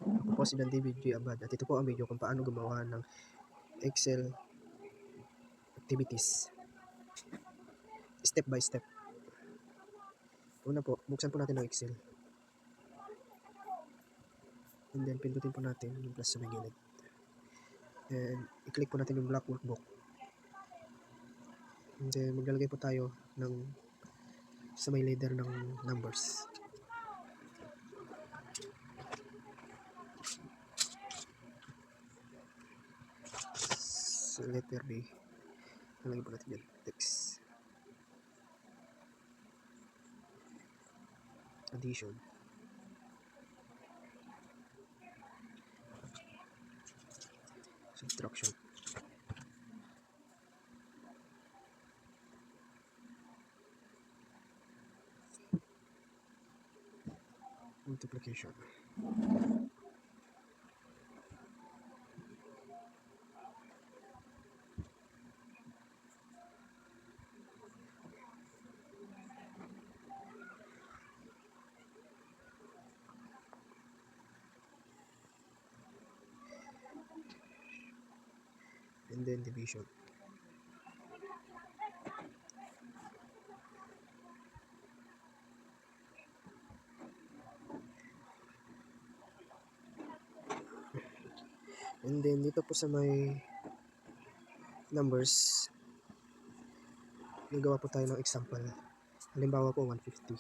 Ako po si David G. Abad at ito po ang video kung paano gumawa ng Excel activities step by step. Una po, buksan po natin ang Excel and then pindutin po natin yung plus sa may gilid and i-click po natin yung black workbook and then maglalagay po tayo ng sa may leader ng numbers. Sa letter B, nalagay po natin yan, text, addition, subtraction, multiplication, and then division. And then dito po sa may numbers, nagawa po tayo ng example. Halimbawa po 150.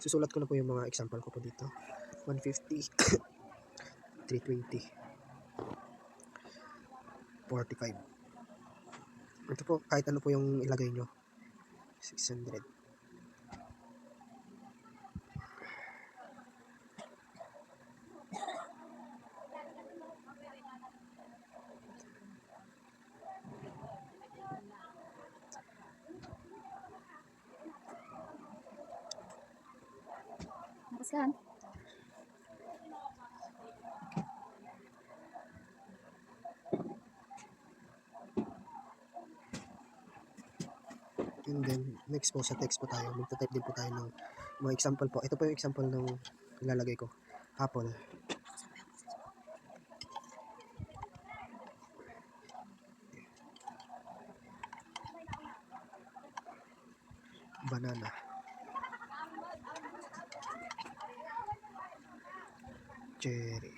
Susulat ko na po yung mga example ko po dito. 150, 320, 45. Ito po, kahit ano po yung ilagay nyo. 600. Nakascan. And then, next po, sa text po tayo. Magta-type din po tayo ng mga example po. Ito po yung example ng ilalagay ko. Apple. Banana. Cherry.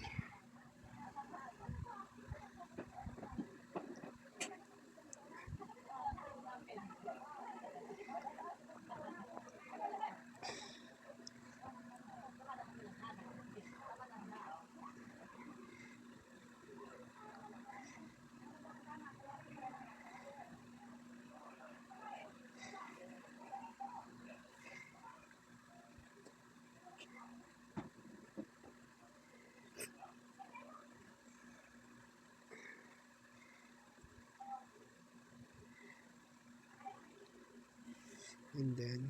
And then,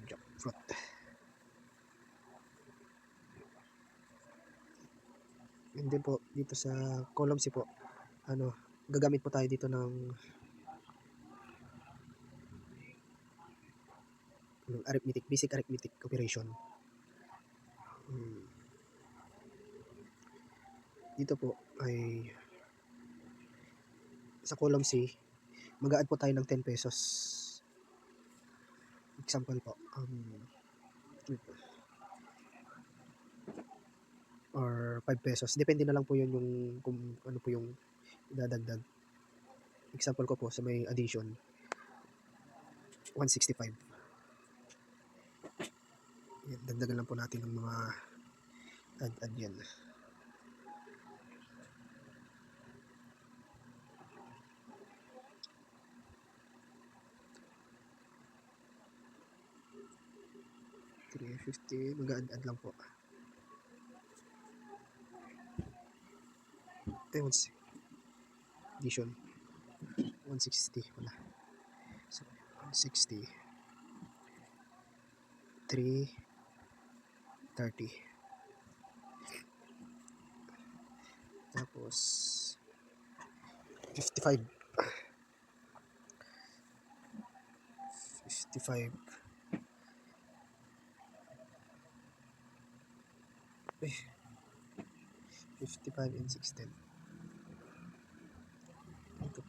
jackfruit. And then po, dito sa column C po, gagamit po tayo dito ng arithmetic, basic arithmetic operation. Dito po ay sa column C, mag-a-add po tayo ng 10 pesos. Example po, or 5 pesos. Depende na lang po yun yung kung ano po yung idadagdag. Example ko po sa may addition, 165. Yan, dagdagan lang po natin ng mga add yan. $350, mag-add lang po. Addition 160 wala. So 160 330 tapos 55 55 55 and 16. Ito.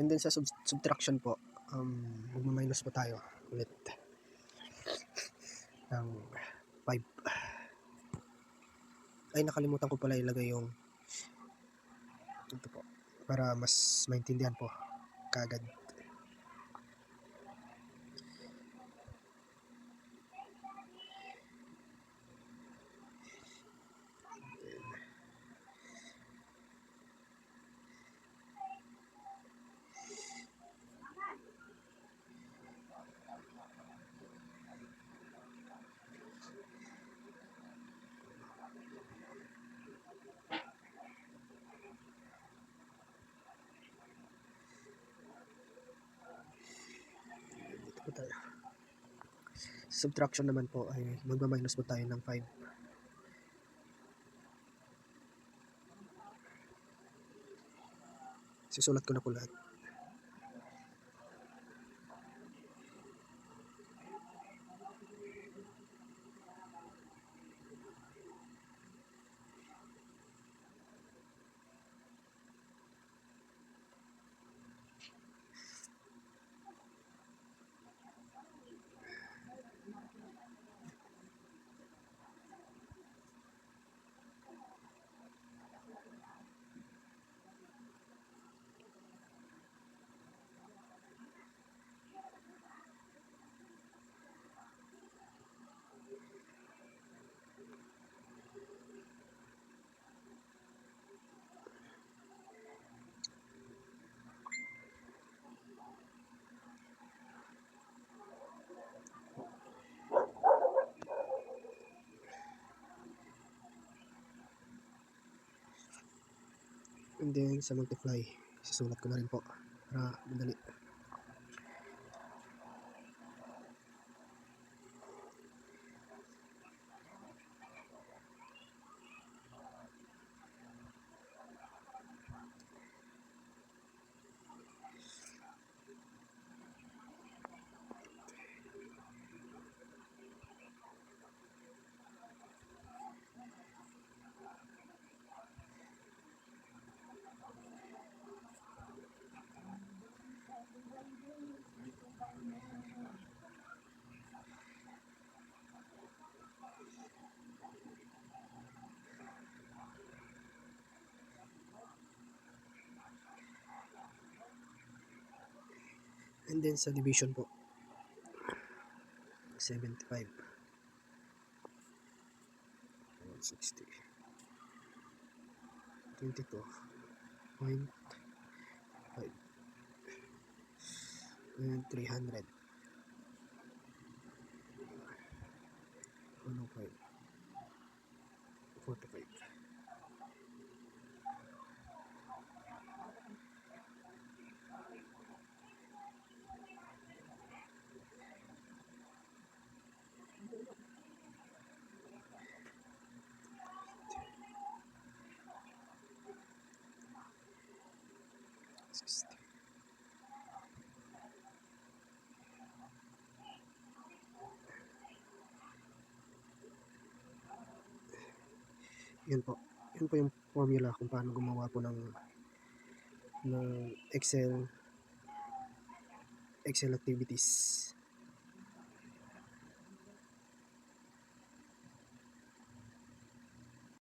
And then sa subtraction po, magmaminus po tayo ulit ng 5. Ay, nakalimutan ko pala ilagay yung ito po para mas maintindihan po kagad. Dito po tayo. Subtraction naman po ay magmaminus po tayo ng 5. Susulat ko na po lahat. And then sa multiply, susulat ko na rin po para madali. And then sa division po, 75, 160, 22.5, and 300, 105, 45. Yun po. Yun po yung formula kung paano gumawa po ng Excel activities.